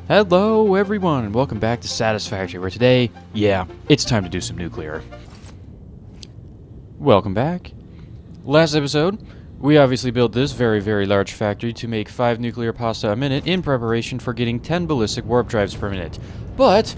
Hello everyone and welcome back to Satisfactory, where today, it's time to do some nuclear. Welcome back. Last episode, we obviously built this very large factory to make 5 nuclear pasta a minute in preparation for getting 10 ballistic warp drives per minute. But,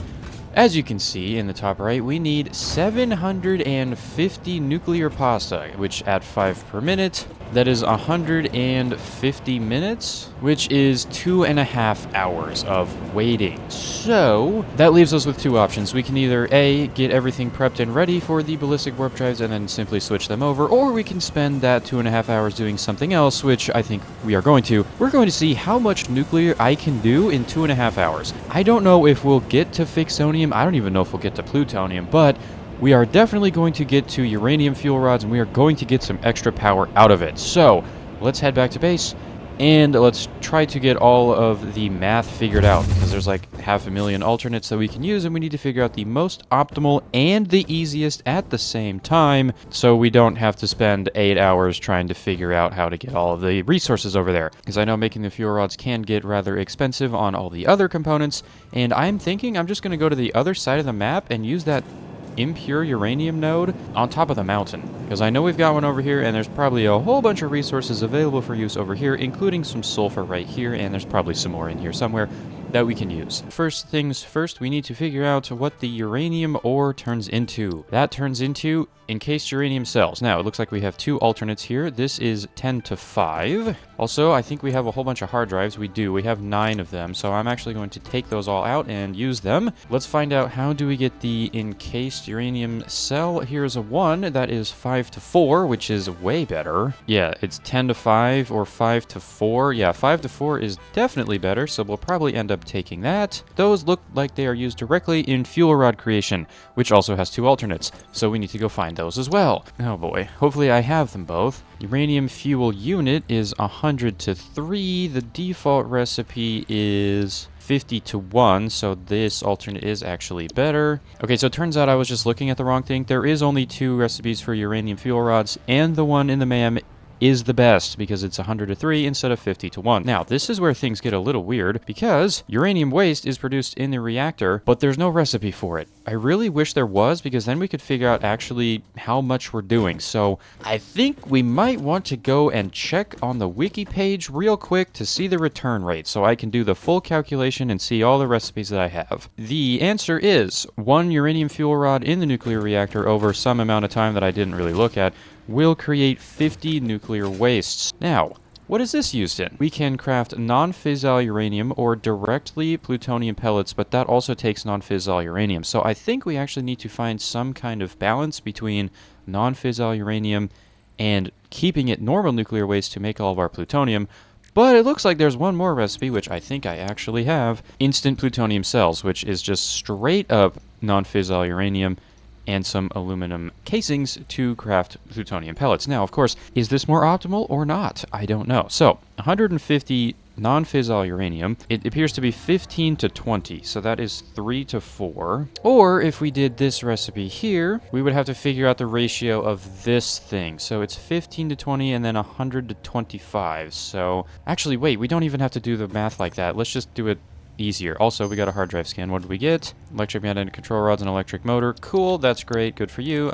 as you can see in the top right, we need 750 nuclear pasta, which at 5 per minute, that is 150 minutes, which is 2.5 hours of waiting. So, that leaves us with two options. We can either A, get everything prepped and ready for the ballistic warp drives and then simply switch them over, or we can spend that 2.5 hours doing something else, which I think we are going to. We're going to see how much nuclear I can do in 2.5 hours. I don't know if we'll get to Fixonium, I don't even know if we'll get to Plutonium, but we are definitely going to get to uranium fuel rods, and we are going to get some extra power out of it. So, let's head back to base, and let's try to get all of the math figured out, because there's like 500,000 alternates that we can use, and we need to figure out the most optimal and the easiest at the same time, so we don't have to spend 8 hours trying to figure out how to get all of the resources over there. Because I know making the fuel rods can get rather expensive on all the other components, and I'm thinking I'm just going to go to the other side of the map and use that impure uranium node on top of the mountain, because I know we've got one over here, and there's probably a whole bunch of resources available for use over here, including some sulfur right here, and there's probably some more in here somewhere that we can use. First things first, we need to figure out what the uranium ore turns into. That turns into encased uranium cells. Now, it looks like we have two alternates here. This is 10 to 5. Also, I think we have a whole bunch of hard drives. We do. We have 9 of them, so I'm actually going to take those all out and use them. Let's find out how do we get the encased uranium cell. Here's a 1 that is 5 to 4, which is way better. Yeah, it's 10 to 5 or 5 to 4. Yeah, 5 to 4 is definitely better, so we'll probably end up taking that. Those look like they are used directly in fuel rod creation, which also has 2 alternates, so we need to go find those as well. Oh boy, hopefully I have them both. Uranium fuel unit is 100 to 3. The default recipe is 50 to 1, so this alternate is actually better. Okay, so it turns out I was just looking at the wrong thing. There is only 2 recipes for uranium fuel rods, and the one in the MAM is the best because it's 100 to 3 instead of 50 to 1. Now, this is where things get a little weird because uranium waste is produced in the reactor, but there's no recipe for it. I really wish there was, because then we could figure out actually how much we're doing. So I think we might want to go and check on the wiki page real quick to see the return rate so I can do the full calculation and see all the recipes that I have. The answer is 1 uranium fuel rod in the nuclear reactor over some amount of time that I didn't really look at will create 50 nuclear wastes. Now, what is this used in? We can craft non-fissile uranium or directly plutonium pellets, but that also takes non-fissile uranium. So I think we actually need to find some kind of balance between non-fissile uranium and keeping it normal nuclear waste to make all of our plutonium. But it looks like there's one more recipe, which I think I actually have. Instant plutonium cells, which is just straight up non-fissile uranium and some aluminum casings to craft plutonium pellets. Now, of course, is this more optimal or not? I don't know. So, 150 non-fissile uranium, it appears to be 15 to 20, so that is 3 to 4. Or, if we did this recipe here, we would have to figure out the ratio of this thing. So it's 15 to 20 and then 100 to 25. So, actually, wait, we don't even have to do the math like that. Let's just do it easier. Also, we got a hard drive scan. What did we get? Electric magnetic control rods and electric motor. Cool, that's great. Good for you.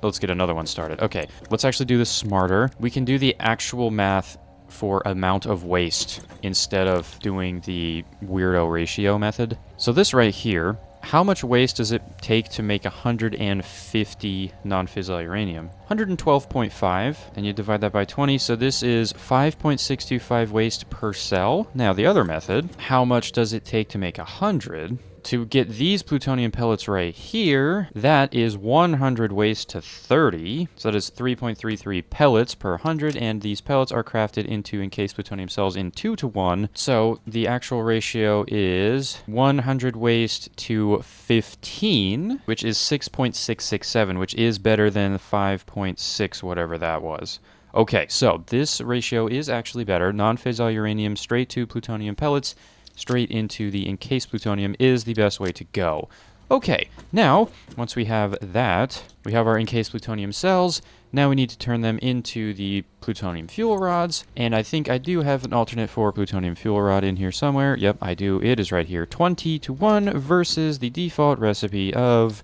Let's get another one started. Okay, let's actually do this smarter. We can do the actual math for amount of waste instead of doing the weirdo ratio method. So this right here, how much waste does it take to make 150 non-fissile uranium? 112.5, and you divide that by 20, so this is 5.625 waste per cell. Now, the other method, how much does it take to make 100? To get these plutonium pellets right here, that is 100 waste to 30, so that is 3.33 pellets per 100, and these pellets are crafted into encased plutonium cells in 2 to 1, so the actual ratio is 100 waste to 15, which is 6.667, which is better than 5.6 whatever that was. Okay, so this ratio is actually better. Non-fissile uranium straight to plutonium pellets straight into the encased plutonium is the best way to go. Okay, now, once we have that, we have our encased plutonium cells. Now we need to turn them into the plutonium fuel rods, and I think I do have an alternate for plutonium fuel rod in here somewhere. Yep, I do. It is right here. 20-1 versus the default recipe of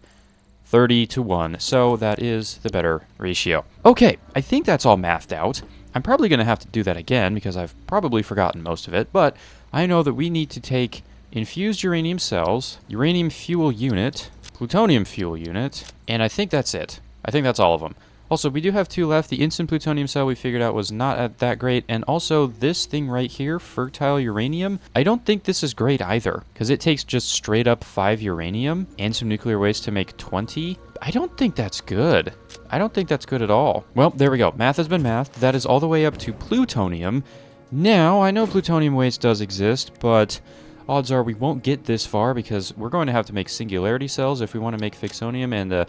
30-1. So that is the better ratio. Okay, I think that's all mathed out. I'm probably going to have to do that again because I've probably forgotten most of it, but I know that we need to take infused uranium cells, uranium fuel unit, plutonium fuel unit, and I think that's it. I think that's all of them. Also, we do have 2 left. The instant plutonium cell we figured out was not that great. And also, this thing right here, fertile uranium, I don't think this is great either. Because it takes just straight up 5 uranium and some nuclear waste to make 20. I don't think that's good. I don't think that's good at all. Well, there we go. Math has been mathed. That is all the way up to plutonium. Now, I know plutonium waste does exist, but odds are we won't get this far because we're going to have to make singularity cells if we want to make fixonium, and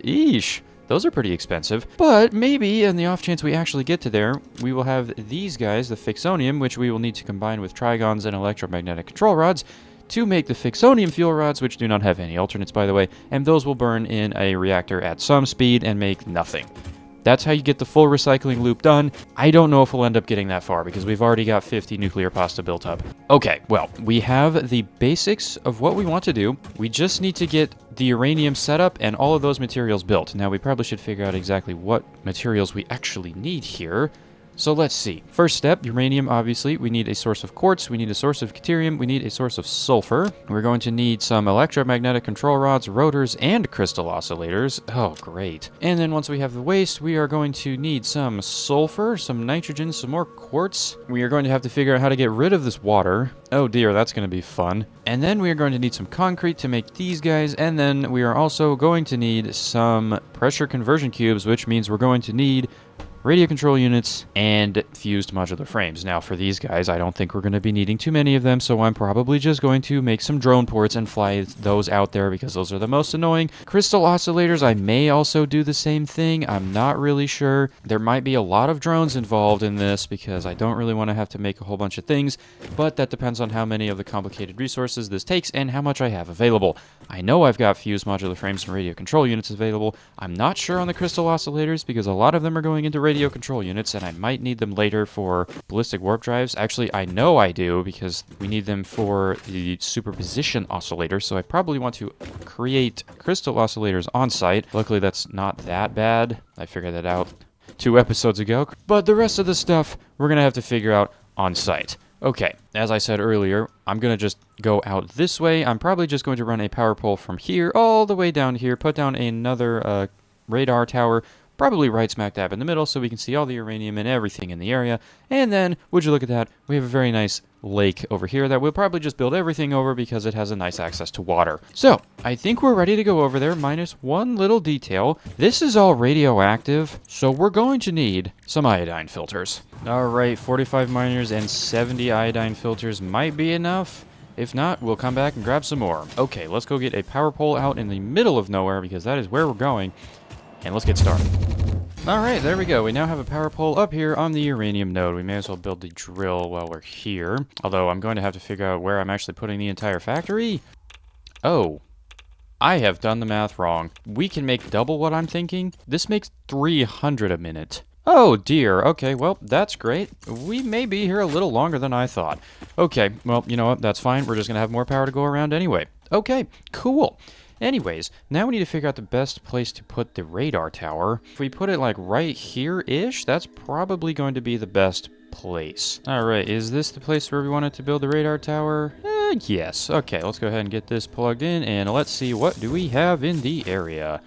eesh. Those are pretty expensive, but maybe in the off chance we actually get to there, we will have these guys, the fixonium, which we will need to combine with trigons and electromagnetic control rods to make the fixonium fuel rods, which do not have any alternates, by the way, and those will burn in a reactor at some speed and make nothing. That's how you get the full recycling loop done. I don't know if we'll end up getting that far because we've already got 50 nuclear pasta built up. Okay, well, we have the basics of what we want to do. We just need to get the uranium set up and all of those materials built. Now, we probably should figure out exactly what materials we actually need here. So let's see. First step, uranium, obviously. We need a source of quartz. We need a source of deuterium. We need a source of sulfur. We're going to need some electromagnetic control rods, rotors, and crystal oscillators. Oh, great. And then once we have the waste, we are going to need some sulfur, some nitrogen, some more quartz. We are going to have to figure out how to get rid of this water. Oh dear, that's going to be fun. And then we are going to need some concrete to make these guys. And then we are also going to need some pressure conversion cubes, which means we're going to need radio control units, and fused modular frames. Now, for these guys, I don't think we're going to be needing too many of them, so I'm probably just going to make some drone ports and fly those out there because those are the most annoying. Crystal oscillators, I may also do the same thing. I'm not really sure. There might be a lot of drones involved in this because I don't really want to have to make a whole bunch of things, but that depends on how many of the complicated resources this takes and how much I have available. I know I've got fused modular frames and radio control units available. I'm not sure on the crystal oscillators because a lot of them are going into radio control units, and I might need them later for ballistic warp drives. Actually, I know I do because we need them for the superposition oscillator, so I probably want to create crystal oscillators on site. Luckily, that's not that bad. I figured that out 2 episodes ago. But the rest of the stuff, we're going to have to figure out on site. Okay, as I said earlier, I'm going to just go out this way. I'm probably just going to run a power pole from here all the way down here, put down another radar tower, probably right smack dab in the middle so we can see all the uranium and everything in the area. And then, would you look at that, we have a very nice lake over here that we'll probably just build everything over because it has a nice access to water. So, I think we're ready to go over there, minus one little detail. This is all radioactive, so we're going to need some iodine filters. Alright, 45 miners and 70 iodine filters might be enough. If not, we'll come back and grab some more. Okay, let's go get a power pole out in the middle of nowhere because that is where we're going. And let's get started. Alright, there we go. We now have a power pole up here on the uranium node. We may as well build the drill while we're here. Although, I'm going to have to figure out where I'm actually putting the entire factory. Oh. I have done the math wrong. We can make double what I'm thinking. This makes 300 a minute. Oh dear. Okay, well, that's great. We may be here a little longer than I thought. Okay, well, you know what? That's fine. We're just going to have more power to go around anyway. Okay, cool. Anyways, now we need to figure out the best place to put the radar tower. If we put it like right here-ish, that's probably going to be the best place. Alright, is this the place where we wanted to build the radar tower? Yes. Okay, let's go ahead and get this plugged in, and let's see what do we have in the area.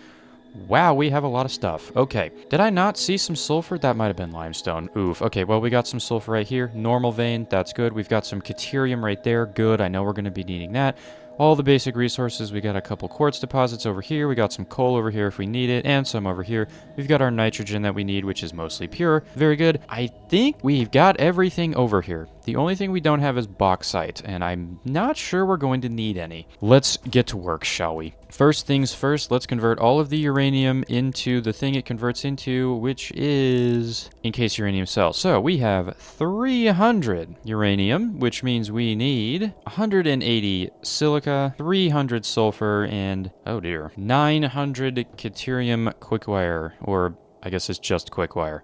Wow, we have a lot of stuff. Okay, did I not see some sulfur? That might have been limestone. Oof. Okay, well, we got some sulfur right here. Normal vein, that's good. We've got some deuterium right there. Good, I know we're going to be needing that. All the basic resources, we got a couple quartz deposits over here, we got some coal over here if we need it, and some over here. We've got our nitrogen that we need, which is mostly pure. Very good. I think we've got everything over here. The only thing we don't have is bauxite, and I'm not sure we're going to need any. Let's get to work, shall we? first things first, let's convert all of the uranium into the thing it converts into, which is encased uranium cells. So we have 300 uranium, which means we need 180 silica, 300 sulfur, and, oh dear, 900 deuterium quickwire, or I guess it's just quickwire.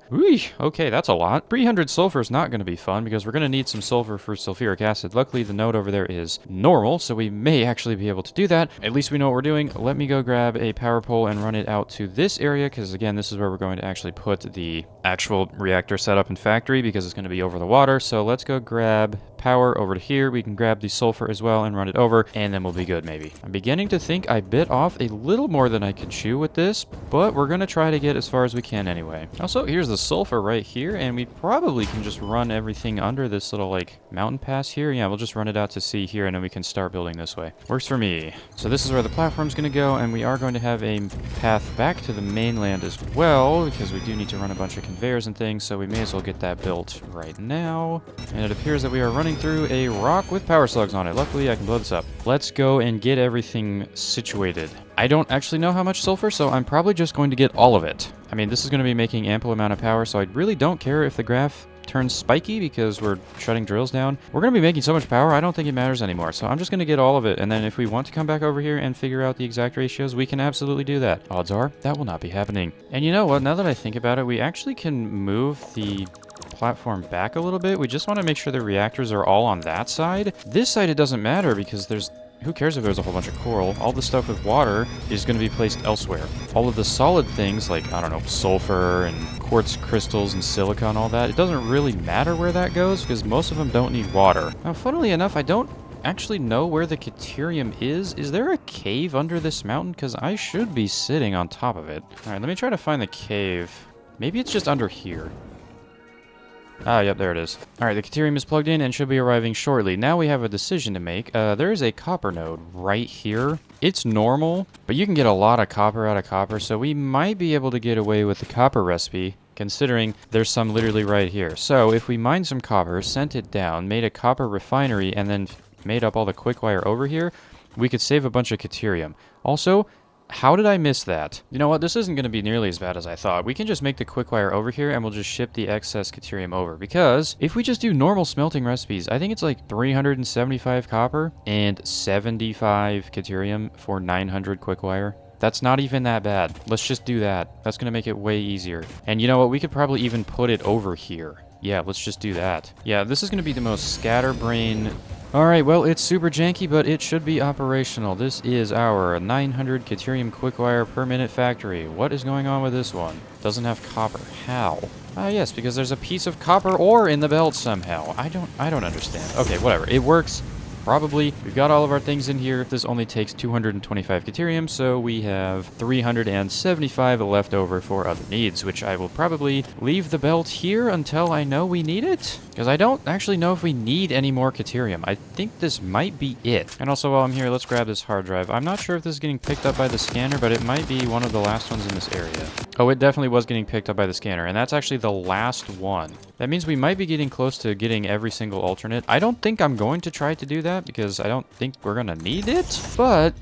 Okay, that's a lot. 300 sulfur is not going to be fun because we're going to need some sulfur for sulfuric acid. Luckily, the node over there is normal, so we may actually be able to do that. At least we know what we're doing. Let me go grab a power pole and run it out to this area because, again, this is where we're going to actually put the actual reactor setup and factory because it's going to be over the water. So let's go grab power over to here. We can grab the sulfur as well and run it over, and then we'll be good maybe. I'm beginning to think I bit off a little more than I could chew with this, but we're going to try to get as far as we can anyway. Also, here's the sulfur right here, and we probably can just run everything under this little, like, mountain pass here. Yeah, we'll just run it out to sea here, and then we can start building this way. Works for me. So this is where the platform's going to go, and we are going to have a path back to the mainland as well, because we do need to run a bunch of conveyors and things, so we may as well get that built right now. And it appears that we are running through a rock with power slugs on it. Luckily, I can blow this up. Let's go and get everything situated. I don't actually know how much sulfur, so I'm probably just going to get all of it. I mean, this is going to be making ample amount of power, so I really don't care if the graph turns spiky because we're shutting drills down. We're going to be making so much power, I don't think it matters anymore. So I'm just going to get all of it, and then if we want to come back over here and figure out the exact ratios, we can absolutely do that. Odds are, that will not be happening. And you know what? Now that I think about it, we actually can move the platform back a little bit. We just want to make sure the reactors are all on that side. This side, it doesn't matter because who cares if there's a whole bunch of coral? All the stuff with water is going to be placed elsewhere. All of the solid things like, I don't know, sulfur and quartz crystals and silica and all that, it doesn't really matter where that goes because most of them don't need water. Now, funnily enough, I don't actually know where the deuterium is. Is there a cave under this mountain? Because I should be sitting on top of it. All right, let me try to find the cave. Maybe it's just under here. Ah, yep, there it is. All right, the deuterium is plugged in and should be arriving shortly. Now we have a decision to make. There is a copper node right here. It's normal, but you can get a lot of copper out of copper, so we might be able to get away with the copper recipe, considering there's some literally right here. So if we mined some copper, sent it down, made a copper refinery, and then made up all the quickwire over here, we could save a bunch of deuterium. Also, how did I miss that? You know what? This isn't going to be nearly as bad as I thought. We can just make the quickwire over here and we'll just ship the excess deuterium over. Because if we just do normal smelting recipes, I think it's like 375 copper and 75 deuterium for 900 quickwire. That's not even that bad. Let's just do that. That's going to make it way easier. And you know what? We could probably even put it over here. Yeah, let's just do that. Yeah, this is going to be the most scatterbrain. Alright, well, it's super janky, but it should be operational. This is our 900 deuterium quickwire per minute factory. What is going on with this one? Doesn't have copper. How? Ah, yes, because there's a piece of copper ore in the belt somehow. I don't understand. Okay, whatever. It works. Probably. We've got all of our things in here. This only takes 225 deuterium, so we have 375 left over for other needs, which I will probably leave the belt here until I know we need it. Because I don't actually know if we need any more deuterium. I think this might be it. And also, while I'm here, let's grab this hard drive. I'm not sure if this is getting picked up by the scanner, but it might be one of the last ones in this area. Oh, it definitely was getting picked up by the scanner, and that's actually the last one. That means we might be getting close to getting every single alternate. I don't think I'm going to try to do that because I don't think we're going to need it, but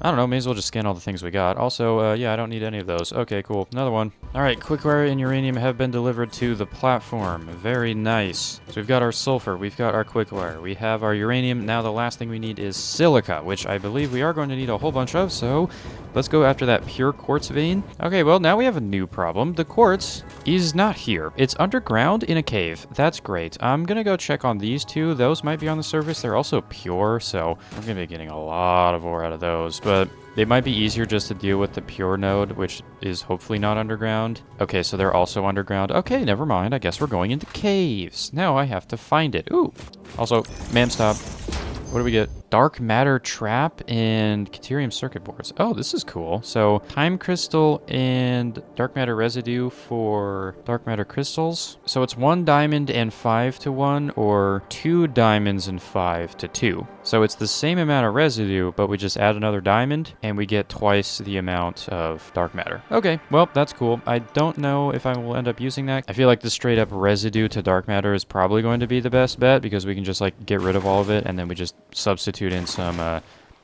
I don't know, may as well just scan all the things we got. Also, yeah, I don't need any of those. Okay, cool. Another one. All right, quickwire and uranium have been delivered to the platform. Very nice. So we've got our sulfur, we've got our quickwire, we have our uranium. Now the last thing we need is silica, which I believe we are going to need a whole bunch of, so let's go after that pure quartz vein. Okay, well, now we have a new problem. The quartz is not here. It's underground in a cave. That's great. I'm gonna go check on these two. Those might be on the surface. They're also pure, so I'm gonna be getting a lot of ore out of those, but they might be easier just to deal with the pure node, which is hopefully not underground. Okay, so they're also underground. Okay, never mind. I guess we're going into caves. Now I have to find it. Ooh. Also, man, stop. What do we get? Dark matter trap and deuterium circuit boards. Oh, this is cool. So time crystal and dark matter residue for dark matter crystals. So it's 1 diamond and 5 to 1 or 2 diamonds and 5 to 2. So it's the same amount of residue, but we just add another diamond and we get twice the amount of dark matter. Okay, well, that's cool. I don't know if I will end up using that. I feel like the straight up residue to dark matter is probably going to be the best bet because we can just like get rid of all of it and then we just substitute in some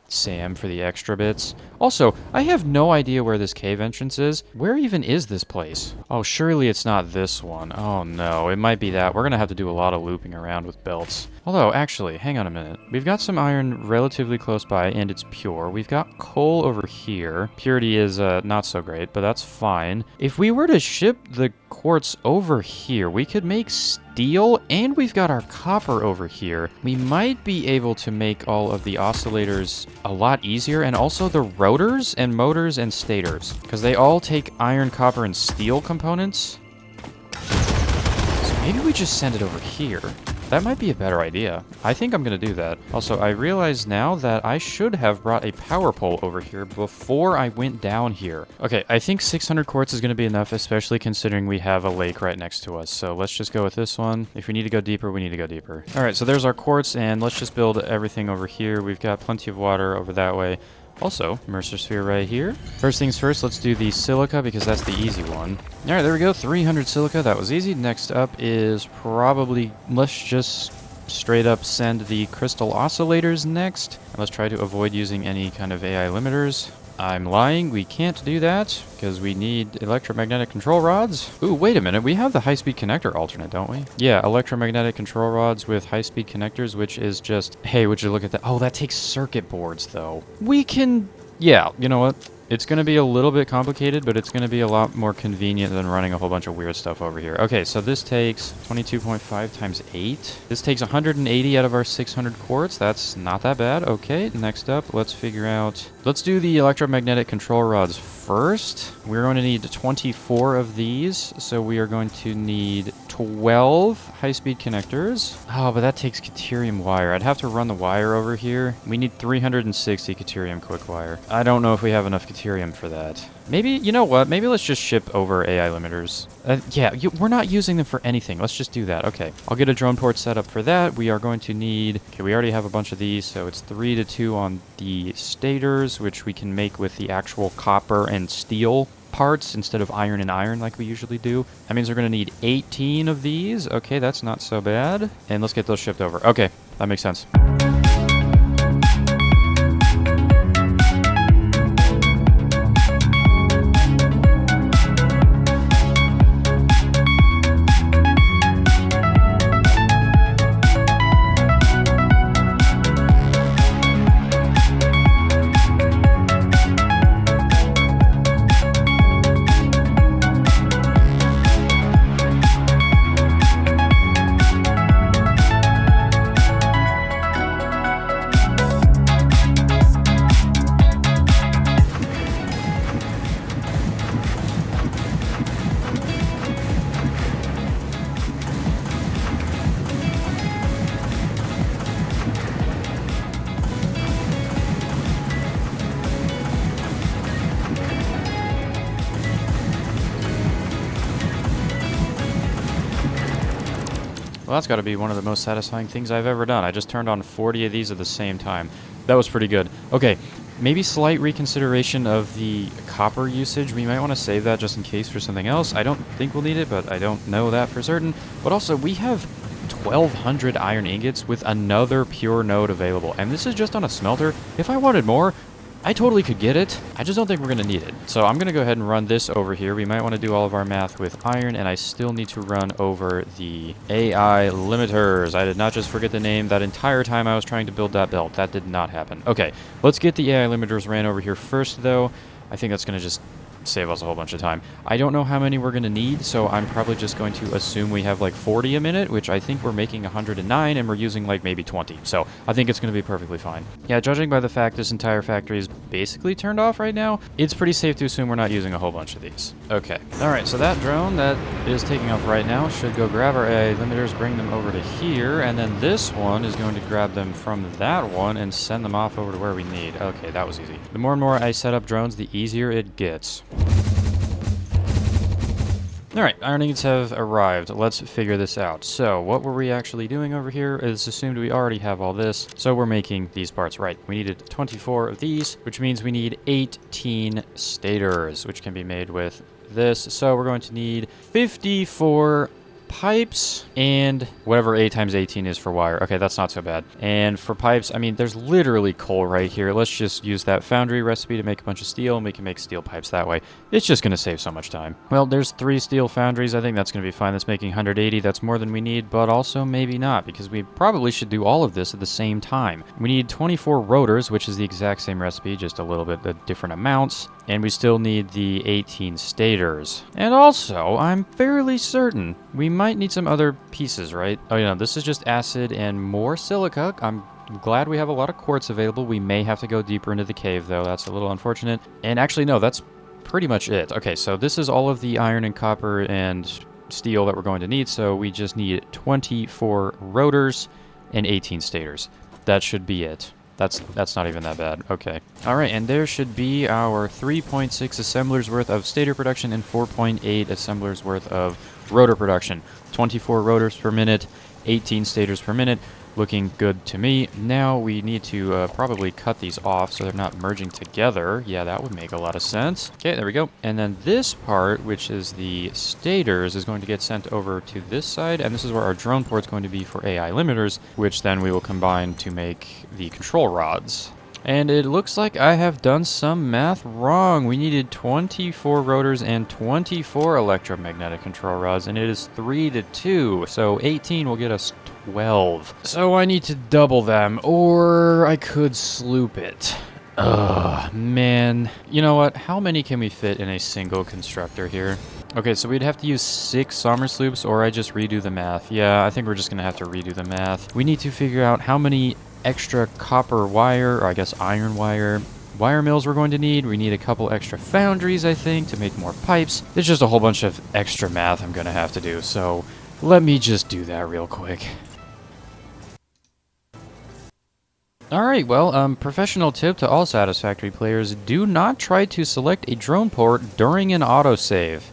Sam for the extra bits. Also, I have no idea where this cave entrance is. Where even is this place? Oh, surely it's not this one. Oh no, it might be that. We're gonna have to do a lot of looping around with belts. Although, actually, hang on a minute. We've got some iron relatively close by, and it's pure. We've got coal over here. Purity is not so great, but that's fine. If we were to ship the quartz over here, we could make steel, and we've got our copper over here. We might be able to make all of the oscillators a lot easier, and also the rotors and motors and stators, because they all take iron, copper, and steel components. So maybe we just send it over here. That might be a better idea. I think I'm going to do that. Also, I realize now that I should have brought a power pole over here before I went down here. Okay, I think 600 quartz is going to be enough, especially considering we have a lake right next to us. So let's just go with this one. If we need to go deeper, we need to go deeper. All right, so there's our quartz, and let's just build everything over here. We've got plenty of water over that way. Also, Mercer Sphere right here. First things first, let's do the silica because that's the easy one. All right, there we go. 300 silica. That was easy. Next up is probably, let's just straight up send the crystal oscillators next. And let's try to avoid using any kind of AI limiters. I'm lying. We can't do that because we need electromagnetic control rods. Ooh, wait a minute. We have the high-speed connector alternate, don't we? Yeah, electromagnetic control rods with high-speed connectors, which is just... Hey, would you look at that? Oh, that takes circuit boards, though. We can... Yeah, you know what? It's going to be a little bit complicated, but it's going to be a lot more convenient than running a whole bunch of weird stuff over here. Okay, so this takes 22.5 times 8. This takes 180 out of our 600 quartz. That's not that bad. Okay, next up, let's figure out... Let's do the electromagnetic control rods first. We're going to need 24 of these, so we are going to need 12 high-speed connectors. Oh, but that takes Caterium wire. I'd have to run the wire over here. We need 360 Caterium quick wire. I don't know if we have enough Caterium for that. Maybe, you know what? Maybe let's just ship over AI limiters. Yeah, we're not using them for anything. Let's just do that. Okay, I'll get a drone port set up for that. We are going to need... Okay, we already have a bunch of these, so it's 3 to 2 on the stators, which we can make with the actual copper and steel parts instead of iron and iron like we usually do. That means we're going to need 18 of these. Okay, that's not so bad. And let's get those shipped over. Okay, that makes sense. Well, that's got to be one of the most satisfying things I've ever done. I just turned on 40 of these at the same time. That was pretty good. Okay, maybe slight reconsideration of the copper usage. We might want to save that just in case for something else. I don't think we'll need it, but I don't know that for certain. But also, we have 1,200 iron ingots with another pure node available. And this is just on a smelter. If I wanted more, I totally could get it. I just don't think we're going to need it. So I'm going to go ahead and run this over here. We might want to do all of our math with iron, and I still need to run over the AI limiters. I did not just forget the name that entire time I was trying to build that belt. That did not happen. Okay, let's get the AI limiters ran over here first, though. I think that's going to just save us a whole bunch of time. I don't know how many we're going to need, so I'm probably just going to assume we have like 40 a minute, which I think we're making 109, and we're using like maybe 20. So I think it's going to be perfectly fine. Yeah, judging by the fact this entire factory is basically turned off right now, it's pretty safe to assume we're not using a whole bunch of these. Okay. All right, so that drone that is taking off right now should go grab our AI limiters, bring them over to here, and then this one is going to grab them from that one and send them off over to where we need. Okay, that was easy. The more and more I set up drones, the easier it gets. Alright, iron ingots have arrived. Let's figure this out. So, what were we actually doing over here? It's assumed we already have all this, so we're making these parts. Right, we needed 24 of these, which means we need 18 stators, which can be made with this. So, we're going to need 54 pipes and whatever A times 18 is for wire. Okay, that's not so bad. And for pipes, I mean, there's literally coal right here. Let's just use that foundry recipe to make a bunch of steel, and we can make steel pipes that way. It's just going to save so much time. Well, there's 3 steel foundries. I think that's going to be fine. That's making 180. That's more than we need, but also maybe not, because we probably should do all of this at the same time. We need 24 rotors, which is the exact same recipe, just a little bit of different amounts. And we still need the 18 stators. And also, I'm fairly certain we might need some other pieces, right? Oh, yeah, this is just acid and more silica. I'm glad we have a lot of quartz available. We may have to go deeper into the cave, though. That's a little unfortunate. And actually, no, that's pretty much it. Okay, so this is all of the iron and copper and steel that we're going to need. So we just need 24 rotors and 18 stators. That should be it. That's not even that bad. Okay. All right, and there should be our 3.6 assemblers worth of stator production and 4.8 assemblers worth of rotor production. 24 rotors per minute, 18 stators per minute. Looking good to me. Now we need to probably cut these off so they're not merging together. Yeah, that would make a lot of sense. Okay, there we go. And then this part, which is the stators, is going to get sent over to this side, and this is where our drone port's going to be for AI limiters, which then we will combine to make the control rods. And it looks like I have done some math wrong. We needed 24 rotors and 24 electromagnetic control rods, and it is 3 to 2. So 18 will get us 12. So I need to double them, or I could sloop it. Ugh, man. You know what? How many can we fit in a single constructor here? Okay, so we'd have to use 6 Sommer sloops, or I just redo the math. Yeah, I think we're just going to have to redo the math. We need to figure out how many extra copper wire, or I guess iron wire mills we're going to need. We need a couple extra foundries, I think, to make more pipes. There's just a whole bunch of extra math I'm going to have to do, so let me just do that real quick. Alright, well, professional tip to all Satisfactory players, do not try to select a drone port during an autosave.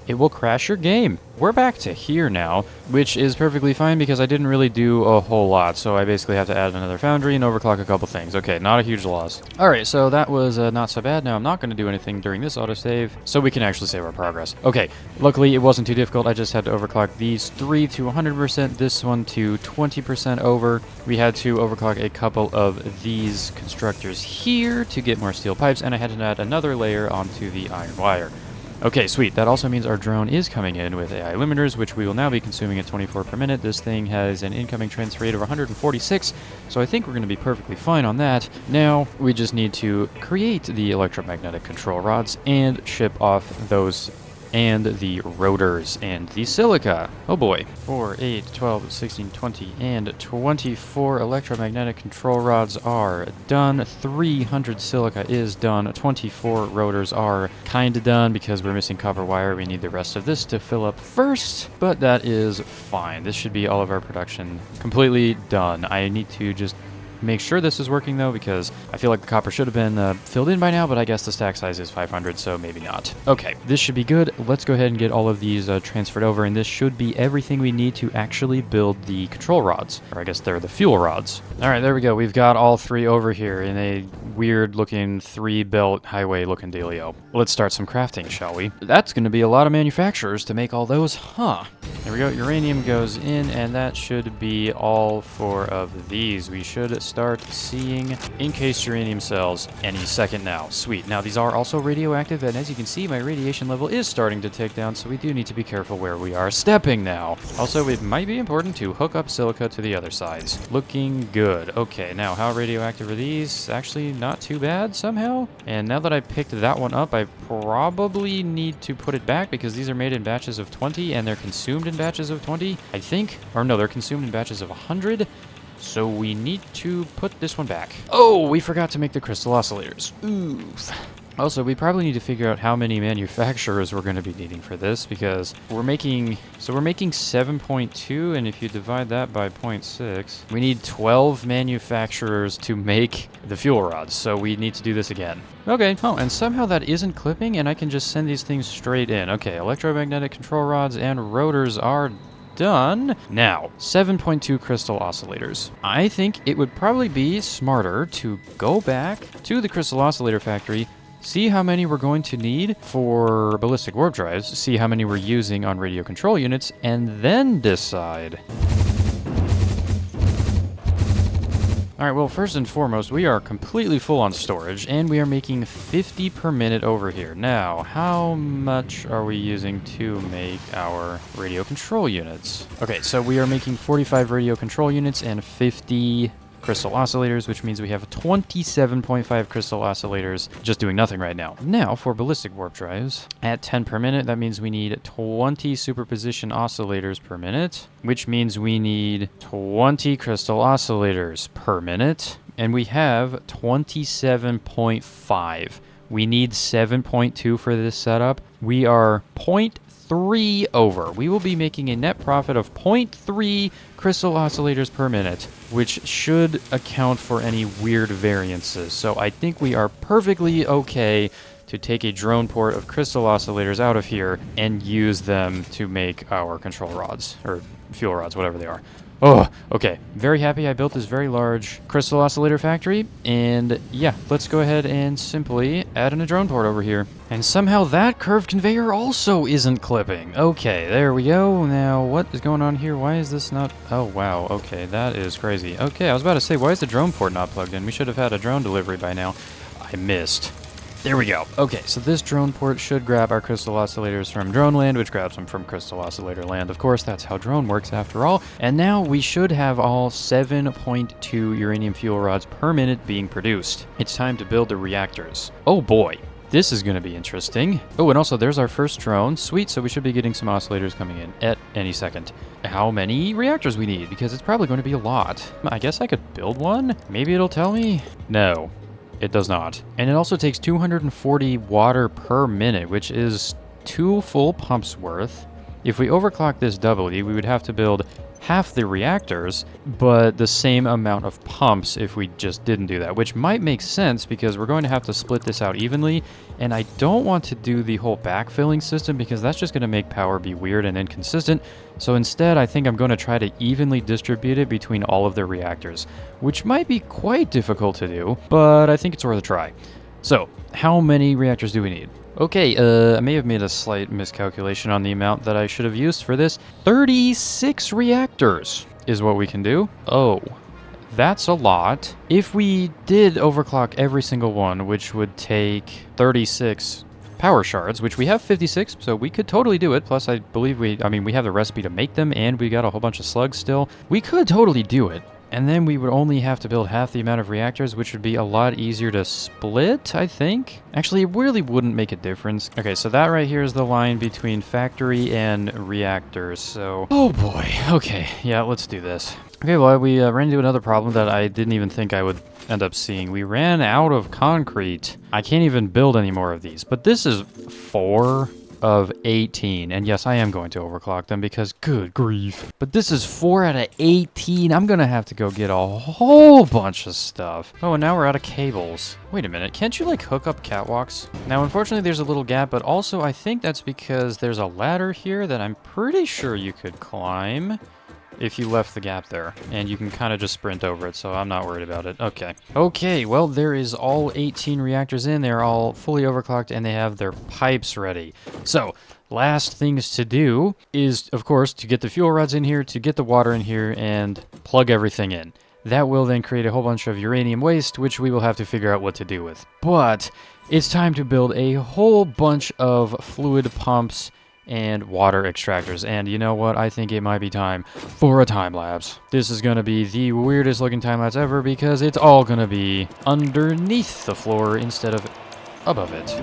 It will crash your game. We're back to here now, which is perfectly fine because I didn't really do a whole lot, so I basically have to add another foundry and overclock a couple things. Okay, not a huge loss. Alright, so that was not so bad. Now I'm not going to do anything during this autosave, so we can actually save our progress. Okay, luckily it wasn't too difficult. I just had to overclock these 3 to 100%, this one to 20% over. We had to overclock a couple of these constructors here to get more steel pipes, and I had to add another layer onto the iron wire. Okay, sweet. That also means our drone is coming in with AI limiters, which we will now be consuming at 24 per minute. This thing has an incoming transfer rate of 146, so I think we're going to be perfectly fine on that. Now, we just need to create the electromagnetic control rods and ship off those and the rotors and the silica. Oh boy. 4, 8, 12, 16, 20, and 24 electromagnetic control rods are done. 300 silica is done. 24 rotors are kinda done because we're missing copper wire. We need the rest of this to fill up first, but that is fine. This should be all of our production completely done. I need to just make sure this is working though, because I feel like the copper should have been filled in by now, but I guess the stack size is 500, so maybe not. Okay, this should be good. Let's go ahead and get all of these transferred over, and this should be everything we need to actually build the control rods, or I guess they're the fuel rods. All right, there we go. We've got all 3 over here in a weird looking 3-belt highway looking dealio. Let's start some crafting, shall we? That's going to be a lot of manufacturers to make all those, huh? There we go. Uranium goes in, and that should be all 4 of these. We should start seeing encased uranium cells any second now. Sweet. Now, these are also radioactive, and as you can see, my radiation level is starting to tick down, so we do need to be careful where we are stepping now. Also, it might be important to hook up silica to the other sides. Looking good. Okay, now, how radioactive are these? Actually, not too bad somehow. And now that I picked that one up, I probably need to put it back because these are made in batches of 20, and they're consumed in batches of 20, I think. Or no, they're consumed in batches of 100. So we need to put this one back. Oh, we forgot to make the crystal oscillators. Oof. Also, we probably need to figure out how many manufacturers we're going to be needing for this, because we're making 7.2, and if you divide that by 0.6, we need 12 manufacturers to make the fuel rods, so we need to do this again. Okay, oh, and somehow that isn't clipping, and I can just send these things straight in. Okay, electromagnetic control rods and rotors are done. Now, 7.2 crystal oscillators. I think it would probably be smarter to go back to the crystal oscillator factory, see how many we're going to need for ballistic warp drives, see how many we're using on radio control units, and then decide. Alright, well, first and foremost, we are completely full on storage, and we are making 50 per minute over here. Now, how much are we using to make our radio control units? Okay, so we are making 45 radio control units and 50 crystal oscillators, which means we have 27.5 crystal oscillators just doing nothing right now. Now, for ballistic warp drives, at 10 per minute, that means we need 20 superposition oscillators per minute, which means we need 20 crystal oscillators per minute, and we have 27.5. We need 7.2 for this setup. We are 0.3 over. We will be making a net profit of 0.3 crystal oscillators per minute, which should account for any weird variances. So I think we are perfectly okay to take a drone port of crystal oscillators out of here and use them to make our control rods, or fuel rods, whatever they are. Oh, okay. Very happy I built this very large crystal oscillator factory. And yeah, let's go ahead and simply add in a drone port over here. And somehow that curved conveyor also isn't clipping. Okay, there we go. Now, what is going on here? Why is this not... Oh, wow. Okay, that is crazy. Okay, I was about to say, why is the drone port not plugged in? We should have had a drone delivery by now. I missed. There we go. Okay, so this drone port should grab our crystal oscillators from drone land, which grabs them from crystal oscillator land. Of course, that's how drone works after all. And now we should have all 7.2 uranium fuel rods per minute being produced. It's time to build the reactors. Oh boy, this is going to be interesting. Oh, and also there's our first drone. Sweet, so we should be getting some oscillators coming in at any second. How many reactors we need? Because it's probably going to be a lot. I guess I could build one? Maybe it'll tell me? No. It does not. And it also takes 240 water per minute, which is 2 full pumps worth. If we overclock this doubly, we would have to build half the reactors, but the same amount of pumps if we just didn't do that, which might make sense because we're going to have to split this out evenly, and I don't want to do the whole backfilling system because that's just going to make power be weird and inconsistent. So instead, I think I'm going to try to evenly distribute it between all of the reactors, which might be quite difficult to do, but I think it's worth a try. So, how many reactors do we need? Okay, I may have made a slight miscalculation on the amount that I should have used for this. 36 reactors is what we can do. Oh, that's a lot. If we did overclock every single one, which would take 36 power shards, which we have 56, so we could totally do it. Plus, I believe we have the recipe to make them, and we got a whole bunch of slugs still. We could totally do it. And then we would only have to build half the amount of reactors, which would be a lot easier to split, I think. Actually, it really wouldn't make a difference. Okay, so that right here is the line between factory and reactors, so... Oh boy, okay, yeah, let's do this. Okay, well, we ran into another problem that I didn't even think I would end up seeing. We ran out of concrete. I can't even build any more of these, but this is 4 of 18, and yes, I am going to overclock them because good grief. But this is 4 out of 18. I'm gonna have to go get a whole bunch of stuff. Oh, and now we're out of cables. Wait a minute, can't you like hook up catwalks? Now, unfortunately, there's a little gap, but also I think that's because there's a ladder here that I'm pretty sure you could climb if you left the gap there, and you can kind of just sprint over it, so I'm not worried about it. Okay, well, there is all 18 reactors in. They're all fully overclocked, and they have their pipes ready. So, last things to do is, of course, to get the fuel rods in here, to get the water in here, and plug everything in. That will then create a whole bunch of uranium waste, which we will have to figure out what to do with. But it's time to build a whole bunch of fluid pumps and water extractors, and you know what? I think it might be time for a time lapse. This is gonna be the weirdest looking time lapse ever because it's all gonna be underneath the floor instead of above it.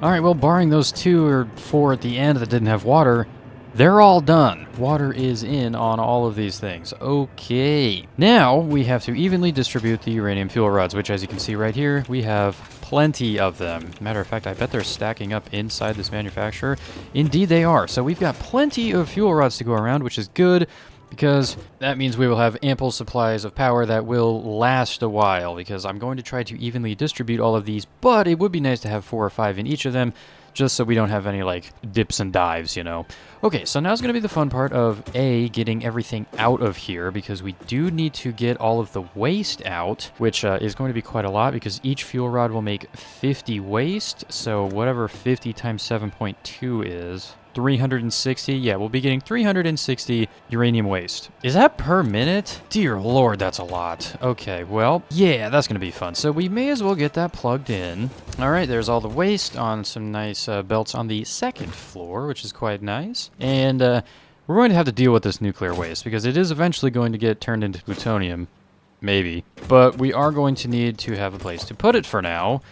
All right, well, barring those 2 or 4 at the end that didn't have water, they're all done. Water is in on all of these things. Okay. Now we have to evenly distribute the uranium fuel rods, which as you can see right here, we have plenty of them. Matter of fact, I bet they're stacking up inside this manufacturer. Indeed they are. So we've got plenty of fuel rods to go around, which is good because that means we will have ample supplies of power that will last a while, because I'm going to try to evenly distribute all of these, but it would be nice to have 4 or 5 in each of them, just so we don't have any, like, dips and dives, you know. Okay, so now's going to be the fun part of, getting everything out of here, because we do need to get all of the waste out, which is going to be quite a lot, because each fuel rod will make 50 waste, so whatever 50 times 7.2 is... 360, yeah, we'll be getting 360 uranium waste. Is that per minute? Dear Lord, that's a lot. Okay, well, yeah, that's gonna be fun. So we may as well get that plugged in. All right, there's all the waste on some nice belts on the 2nd floor, which is quite nice. And we're going to have to deal with this nuclear waste because it is eventually going to get turned into plutonium. Maybe. But we are going to need to have a place to put it for now,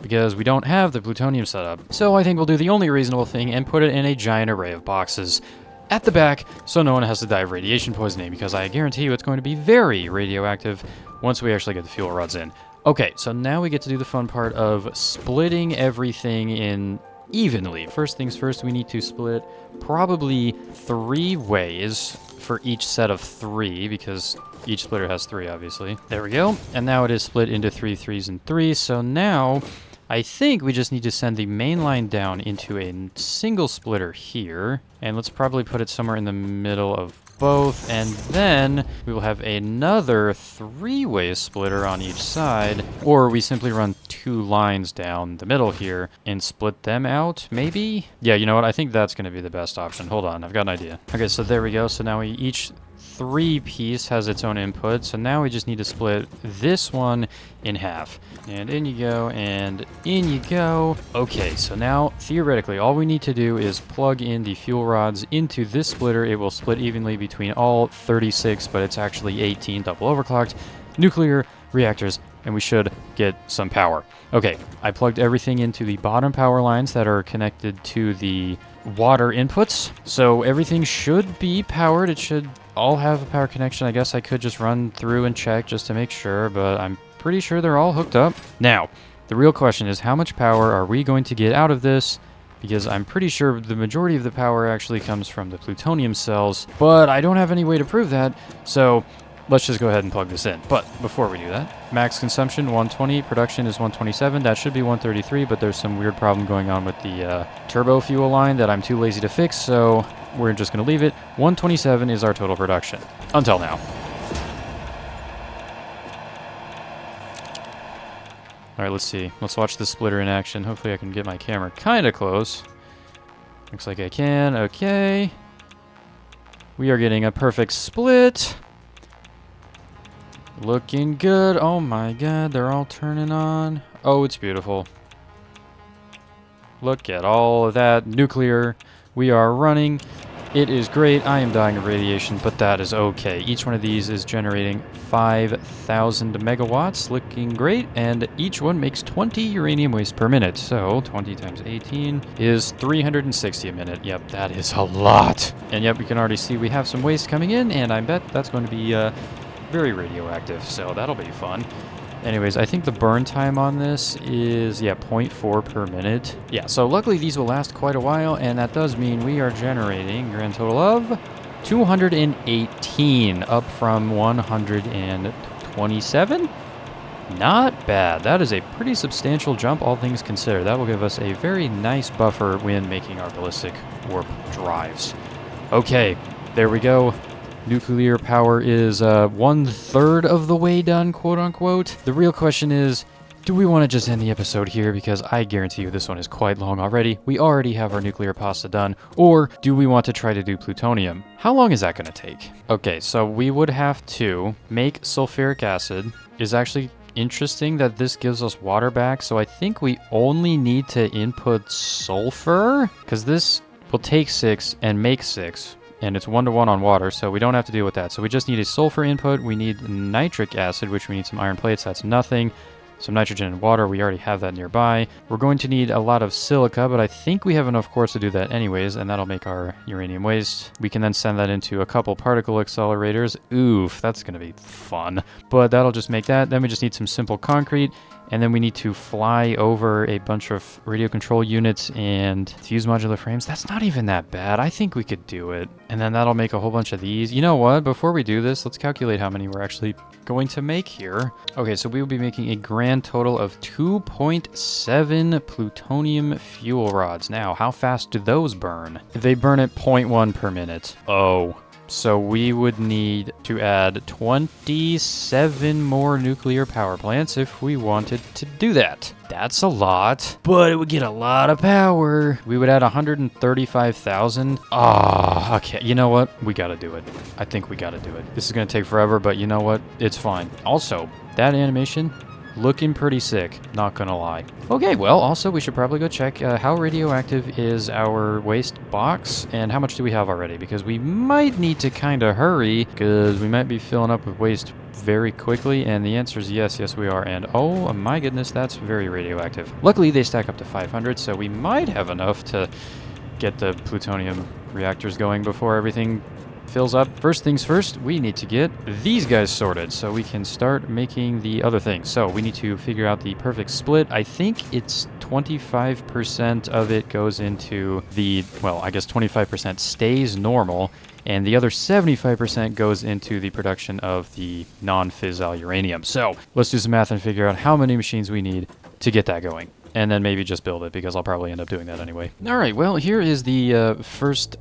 because we don't have the plutonium set up. So I think we'll do the only reasonable thing and put it in a giant array of boxes at the back so no one has to die of radiation poisoning, because I guarantee you it's going to be very radioactive once we actually get the fuel rods in. Okay, so now we get to do the fun part of splitting everything in evenly. First things first, we need to split probably 3 ways for each set of 3, because each splitter has 3, obviously. There we go. And now it is split into 3 3s and 3s. So now I think we just need to send the main line down into a single splitter here. And let's probably put it somewhere in the middle of both. And then we will have another 3-way splitter on each side. Or we simply run 2 lines down the middle here and split them out, maybe? Yeah, you know what? I think that's going to be the best option. Hold on, I've got an idea. Okay, so there we go. So now we each 3 piece has its own input, so now we just need to split this one in half. And in you go, and in you go. Okay, so now, theoretically, all we need to do is plug in the fuel rods into this splitter. It will split evenly between all 36, but it's actually 18 double overclocked nuclear reactors, and we should get some power. Okay, I plugged everything into the bottom power lines that are connected to the water inputs, so everything should be powered. It should all have a power connection. I guess I could just run through and check just to make sure, but I'm pretty sure they're all hooked up. Now, the real question is, how much power are we going to get out of this? Because I'm pretty sure the majority of the power actually comes from the plutonium cells, but I don't have any way to prove that, so let's just go ahead and plug this in. But before we do that, max consumption 120, production is 127. That should be 133, but there's some weird problem going on with the turbo fuel line that I'm too lazy to fix, so we're just going to leave it. 127 is our total production. Until now. Alright, let's see. Let's watch the splitter in action. Hopefully I can get my camera kind of close. Looks like I can. Okay. We are getting a perfect split. Looking good. Oh my god, they're all turning on. Oh, it's beautiful. Look at all of that nuclear. We are running. It is great. I am dying of radiation, but that is okay. Each one of these is generating 5,000 megawatts. Looking great. And each one makes 20 uranium waste per minute. So 20 times 18 is 360 a minute. Yep, that is a lot. And yep, we can already see we have some waste coming in, and I bet that's going to be very radioactive, so that'll be fun. Anyways, I think the burn time on this is, 0.4 per minute. Yeah, so luckily these will last quite a while, and that does mean we are generating a grand total of 218, up from 127? Not bad. That is a pretty substantial jump, all things considered. That will give us a very nice buffer when making our ballistic warp drives. Okay, there we go. Nuclear power is 1/3 of the way done, quote unquote. The real question is, do we want to just end the episode here? Because I guarantee you this one is quite long already. We already have our nuclear pasta done. Or do we want to try to do plutonium? How long is that going to take? Okay, so we would have to make sulfuric acid. Is actually interesting that this gives us water back. So I think we only need to input sulfur, because this will take 6 and make 6. And it's 1-to-1 on water, so we don't have to deal with that. So we just need a sulfur input. We need nitric acid, which we need some iron plates. That's nothing. some nitrogen and water. We already have that nearby. We're going to need a lot of silica, but I think we have enough cores to do that anyways, and that'll make our uranium waste. We can then send that into a couple particle accelerators. Oof, that's going to be fun. But that'll just make that. Then we just need some simple concrete, and then we need to fly over a bunch of radio control units and fuse modular frames. That's not even that bad. I think we could do it. And then that'll make a whole bunch of these. You know what? Before we do this, let's calculate how many we're actually going to make here. Okay, so we will be making a grand total of 2.7 plutonium fuel rods. Now, how fast do those burn? They burn at 0.1 per minute. Oh. So we would need to add 27 more nuclear power plants if we wanted to do that. That's a lot, but it would get a lot of power. We would add 135,000. Ah, okay. You know what? We gotta do it. I think we gotta do it. This is gonna take forever, but you know what? It's fine. Also, that animation, looking pretty sick, not gonna lie. Okay, well, also we should probably go check how radioactive is our waste box and how much do we have already, because we might need to kind of hurry because we might be filling up with waste very quickly, and the answer is yes, yes we are, and oh my goodness, that's very radioactive. Luckily they stack up to 500, so we might have enough to get the plutonium reactors going before everything fills up. First things first, we need to get these guys sorted so we can start making the other things. So we need to figure out the perfect split. I think it's 25% of it goes into the, well, I guess 25% stays normal, and the other 75% goes into the production of the non-fissile uranium. So let's do some math and figure out how many machines we need to get that going. And then maybe just build it, because I'll probably end up doing that anyway. All right, well, here is the first...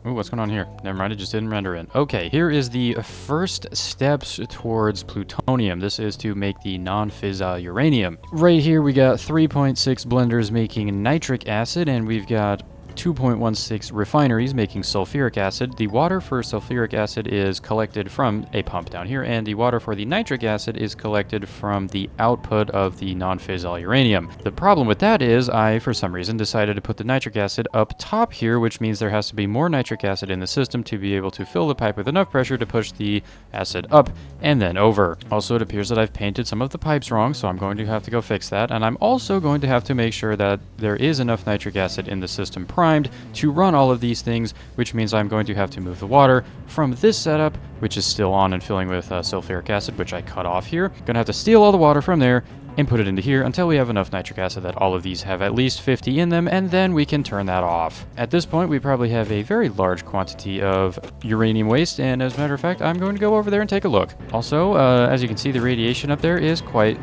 Ooh, what's going on here? Never mind, it just didn't render in. Okay, here is the first steps towards plutonium. This is to make the non-fissile uranium. Right here, we got 3.6 blenders making nitric acid, and we've got 2.16 refineries making sulfuric acid. The water for sulfuric acid is collected from a pump down here, and the water for the nitric acid is collected from the output of the non-fissile uranium. The problem with that is I, for some reason, decided to put the nitric acid up top here, which means there has to be more nitric acid in the system to be able to fill the pipe with enough pressure to push the acid up and then over. Also, it appears that I've painted some of the pipes wrong, so I'm going to have to go fix that, and I'm also going to have to make sure that there is enough nitric acid in the system primed to run all of these things, which means I'm going to have to move the water from this setup, which is still on and filling with sulfuric acid, which I cut off here. Gonna have to steal all the water from there and put it into here until we have enough nitric acid that all of these have at least 50 in them, and then we can turn that off. At this point, we probably have a very large quantity of uranium waste, and as a matter of fact, I'm going to go over there and take a look. Also, as you can see, the radiation up there is quite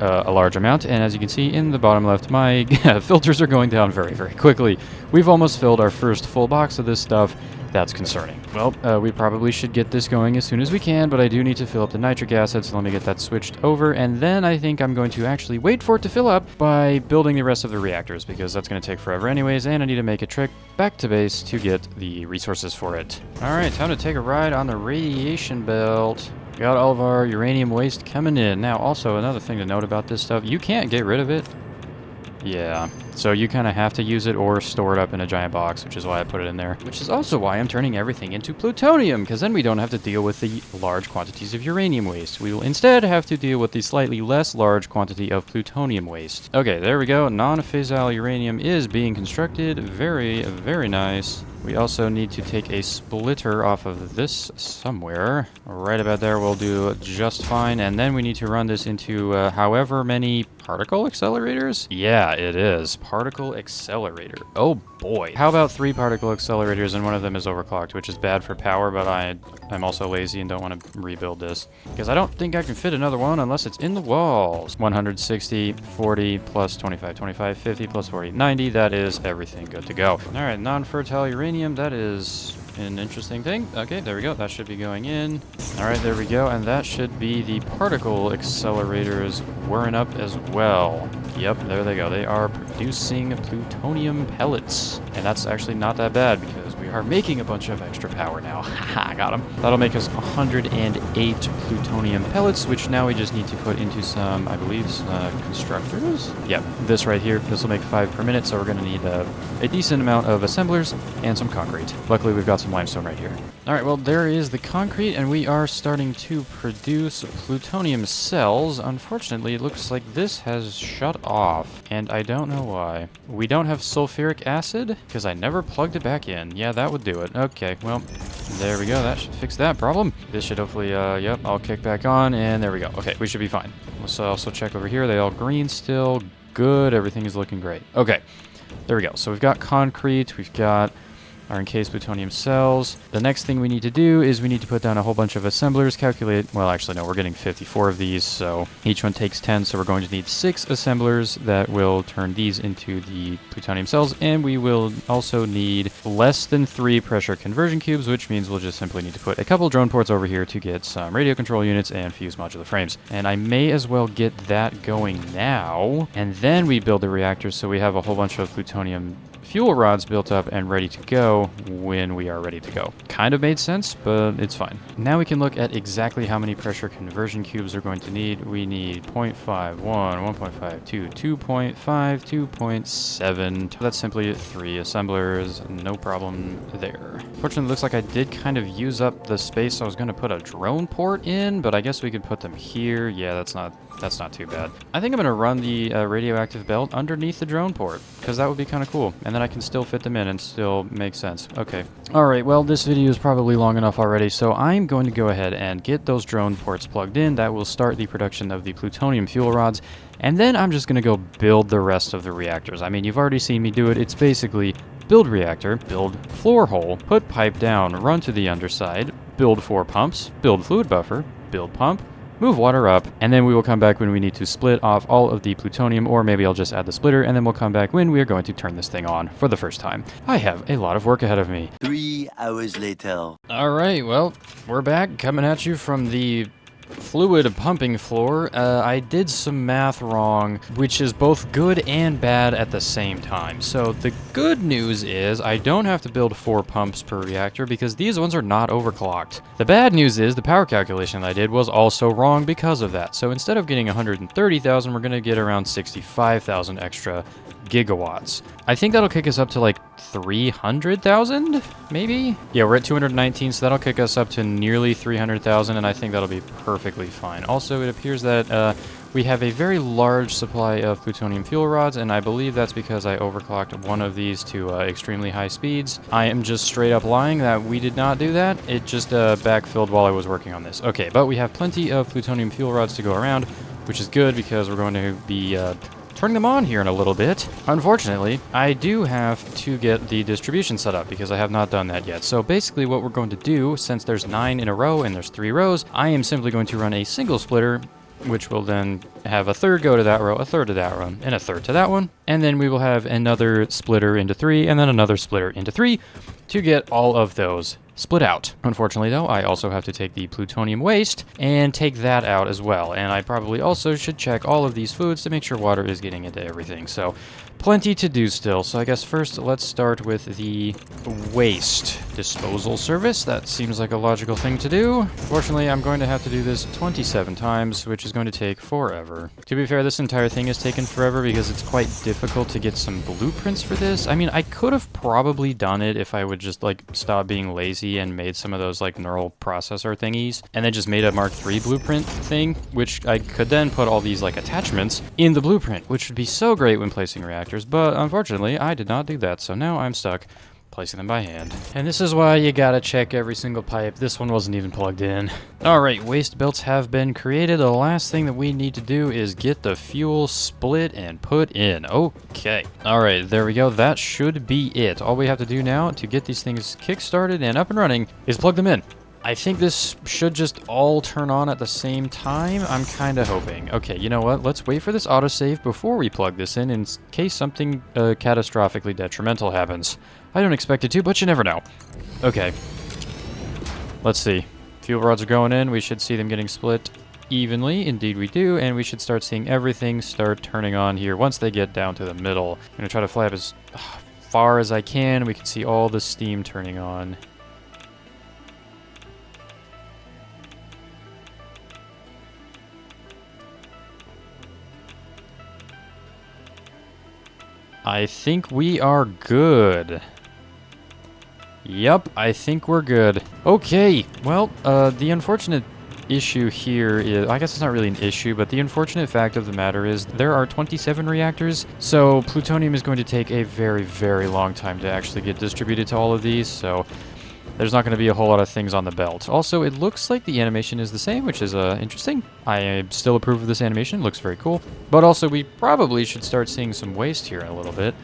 a large amount, and as you can see in the bottom left, my filters are going down very, very quickly. We've almost filled our first full box of this stuff. That's concerning. Well, we probably should get this going as soon as we can, but I do need to fill up the nitric acid, so let me get that switched over, and then I think I'm going to actually wait for it to fill up by building the rest of the reactors, because that's going to take forever anyways, and I need to make a trek back to base to get the resources for it. Alright, time to take a ride on the radiation belt. Got all of our uranium waste coming in. Now, also, another thing to note about this stuff, you can't get rid of it. Yeah, so you kind of have to use it or store it up in a giant box, which is why I put it in there. Which is also why I'm turning everything into plutonium, because then we don't have to deal with the large quantities of uranium waste. We will instead have to deal with the slightly less large quantity of plutonium waste. Okay, there we go. Non-fissile uranium is being constructed. Very, very nice. We also need to take a splitter off of this somewhere. Right about there will do just fine. And then we need to run this into however many particle accelerators? Yeah, it is. Particle accelerator. Oh boy. How about 3 particle accelerators and one of them is overclocked, which is bad for power, but I'm also lazy and don't want to rebuild this. Because I don't think I can fit another one unless it's in the walls. 160, 40, plus 25, 25, 50, plus 40, 90. That is everything good to go. All right, non-fertile uranium. That is an interesting thing. Okay, there we go. That should be going in. All right, there we go. And that should be the particle accelerators whirring up as well. Yep, there they go. They are producing plutonium pellets. And that's actually not that bad because we are making a bunch of extra power now. Haha, got him. That'll make us 108 plutonium pellets, which now we just need to put into some, I believe, constructors? Yeah, this right here. This will make 5 per minute, so we're going to need a decent amount of assemblers and some concrete. Luckily, we've got some limestone right here. All right, well, there is the concrete, and we are starting to produce plutonium cells. Unfortunately, it looks like this has shut off, and I don't know why. We don't have sulfuric acid, because I never plugged it back in. Yeah, that would do it. Okay, well, there we go. That should fix that problem. This should hopefully, yep, I'll kick back on, and there we go. Okay, we should be fine. Let's also check over here. They all green still. Good. Everything is looking great. Okay, there we go. So we've got concrete. We've got our encased plutonium cells. The next thing we need to do is we need to put down a whole bunch of assemblers, calculate, well, actually, no, we're getting 54 of these, so each one takes 10, so we're going to need 6 assemblers that will turn these into the plutonium cells, and we will also need less than 3 pressure conversion cubes, which means we'll just simply need to put a couple drone ports over here to get some radio control units and fuse modular frames. And I may as well get that going now, and then we build the reactors so we have a whole bunch of plutonium fuel rods built up and ready to go when we are ready to go. Kind of made sense, but it's fine. Now we can look at exactly how many pressure conversion cubes we're going to need. We need 0.51, 1.52, 2.5, 2.7. That's simply 3 assemblers, no problem there. Fortunately, it looks like I did kind of use up the space I was going to put a drone port in, but I guess we could put them here. Yeah, that's not too bad. I think I'm going to run the radioactive belt underneath the drone port, because that would be kind of cool. And then I can still fit them in and still make sense. Okay. All right, well, this video is probably long enough already, so I'm going to go ahead and get those drone ports plugged in. That will start the production of the plutonium fuel rods, and then I'm just going to go build the rest of the reactors. I mean, you've already seen me do it. It's basically build reactor, build floor hole, put pipe down, run to the underside, build 4 pumps, build fluid buffer, build pump, move water up, and then we will come back when we need to split off all of the plutonium, or maybe I'll just add the splitter, and then we'll come back when we are going to turn this thing on for the first time. I have a lot of work ahead of me. 3 hours later. All right, well, we're back, coming at you from the fluid pumping floor. I did some math wrong, which is both good and bad at the same time. So the good news is I don't have to build 4 pumps per reactor because these ones are not overclocked. The bad news is the power calculation I did was also wrong because of that. So instead of getting 130,000, we're going to get around 65,000 extra gigawatts. I think that'll kick us up to like 300,000, maybe? Yeah, we're at 219, so that'll kick us up to nearly 300,000, and I think that'll be perfectly fine. Also, it appears that we have a very large supply of plutonium fuel rods, and I believe that's because I overclocked one of these to extremely high speeds. I am just straight up lying that we did not do that. It just backfilled while I was working on this. Okay, but we have plenty of plutonium fuel rods to go around, which is good because we're going to be turning them on here in a little bit. Unfortunately, I do have to get the distribution set up because I have not done that yet. So basically what we're going to do, since there's 9 in a row and there's 3 rows, I am simply going to run a single splitter, which will then have a third go to that row, a third to that one, and a third to that one. And then we will have another splitter into 3, and then another splitter into 3 to get all of those split out. Unfortunately, though, I also have to take the plutonium waste and take that out as well. And I probably also should check all of these foods to make sure water is getting into everything. So plenty to do still. So I guess first let's start with the waste disposal service. That seems like a logical thing to do. Fortunately, I'm going to have to do this 27 times, which is going to take forever. To be fair, this entire thing has taken forever because it's quite difficult to get some blueprints for this. I mean, I could have probably done it if I would just like stop being lazy and made some of those like neural processor thingies and then just made a Mark III blueprint thing, which I could then put all these like attachments in the blueprint, which would be so great when placing reactors. But unfortunately, I did not do that, so now I'm stuck placing them by hand. And this is why you gotta check every single pipe. This one wasn't even plugged in. Alright, waste belts have been created. The last thing that we need to do is get the fuel split and put in. Okay. Alright, there we go. That should be it. All we have to do now to get these things kick-started and up and running is plug them in. I think this should just all turn on at the same time. I'm kind of hoping. Okay, you know what? Let's wait for this autosave before we plug this in case something catastrophically detrimental happens. I don't expect it to, but you never know. Okay. Let's see. Fuel rods are going in. We should see them getting split evenly. Indeed we do, and we should start seeing everything start turning on here once they get down to the middle. I'm going to try to fly up as far as I can. We can see all the steam turning on. I think we are good. Yep, I think we're good. Okay, well, the unfortunate issue here is, I guess it's not really an issue, but the unfortunate fact of the matter is there are 27 reactors, so plutonium is going to take a very, very long time to actually get distributed to all of these, so there's not going to be a whole lot of things on the belt. Also, it looks like the animation is the same, which is interesting. I still approve of this animation. It looks very cool. But also, we probably should start seeing some waste here in a little bit.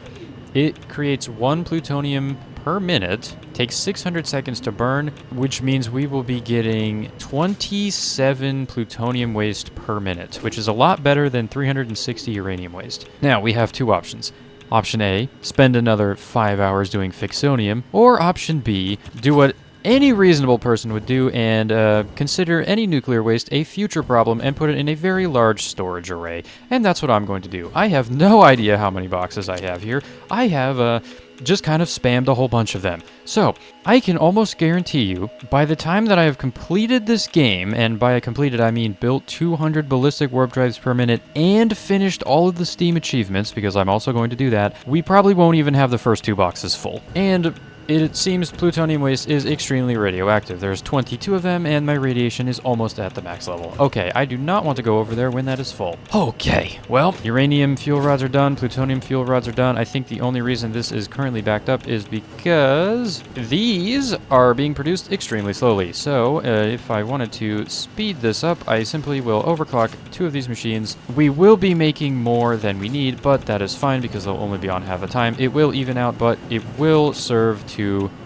It creates 1 plutonium per minute, takes 600 seconds to burn, which means we will be getting 27 plutonium waste per minute, which is a lot better than 360 uranium waste. Now, we have 2 options. Option A, spend another 5 hours doing fixonium, or option B, do what any reasonable person would do and consider any nuclear waste a future problem and put it in a very large storage array. And that's what I'm going to do. I have no idea how many boxes I have here. I have just kind of spammed a whole bunch of them. So, I can almost guarantee you, by the time that I have completed this game, and by completed I mean built 200 ballistic warp drives per minute and finished all of the Steam achievements, because I'm also going to do that, we probably won't even have the first 2 boxes full. And it seems plutonium waste is extremely radioactive. There's 22 of them, and my radiation is almost at the max level. Okay, I do not want to go over there when that is full. Okay, well, uranium fuel rods are done, plutonium fuel rods are done. I think the only reason this is currently backed up is because these are being produced extremely slowly. So, if I wanted to speed this up, I simply will overclock 2 of these machines. We will be making more than we need, but that is fine because they'll only be on half the time. It will even out, but it will serve to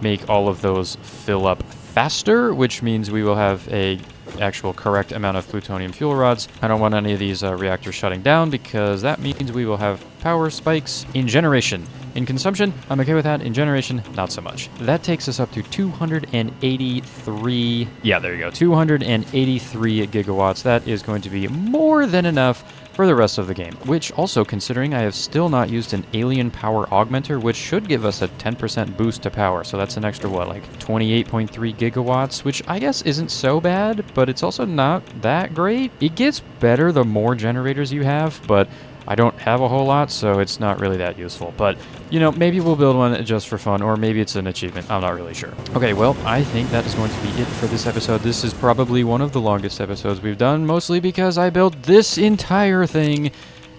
make all of those fill up faster, which means we will have a actual correct amount of plutonium fuel rods. I don't want any of these reactors shutting down because that means we will have power spikes in generation. In consumption, I'm okay with that. In generation, not so much. That takes us up to 283. Yeah, there you go. 283 gigawatts. That is going to be more than enough for the rest of the game, which also, considering I have still not used an alien power augmenter, which should give us a 10% boost to power, so that's an extra, what, like 28.3 gigawatts, which I guess isn't so bad, but it's also not that great. It gets better the more generators you have, but I don't have a whole lot, so it's not really that useful. But, you know, maybe we'll build one just for fun, or maybe it's an achievement. I'm not really sure. Okay, well, I think that is going to be it for this episode. This is probably one of the longest episodes we've done, mostly because I built this entire thing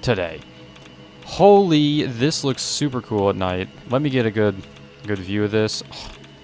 today. Holy, this looks super cool at night. Let me get a good view of this.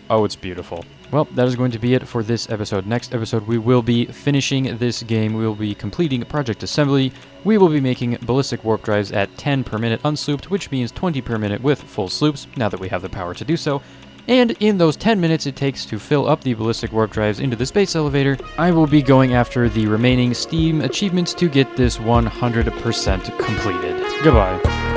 Oh, it's beautiful. Well, that is going to be it for this episode. Next episode, we will be finishing this game. We will be completing project assembly. We will be making ballistic warp drives at 10 per minute unsloped, which means 20 per minute with full sloops, now that we have the power to do so. And in those 10 minutes it takes to fill up the ballistic warp drives into the space elevator, I will be going after the remaining Steam achievements to get this 100% completed. Goodbye.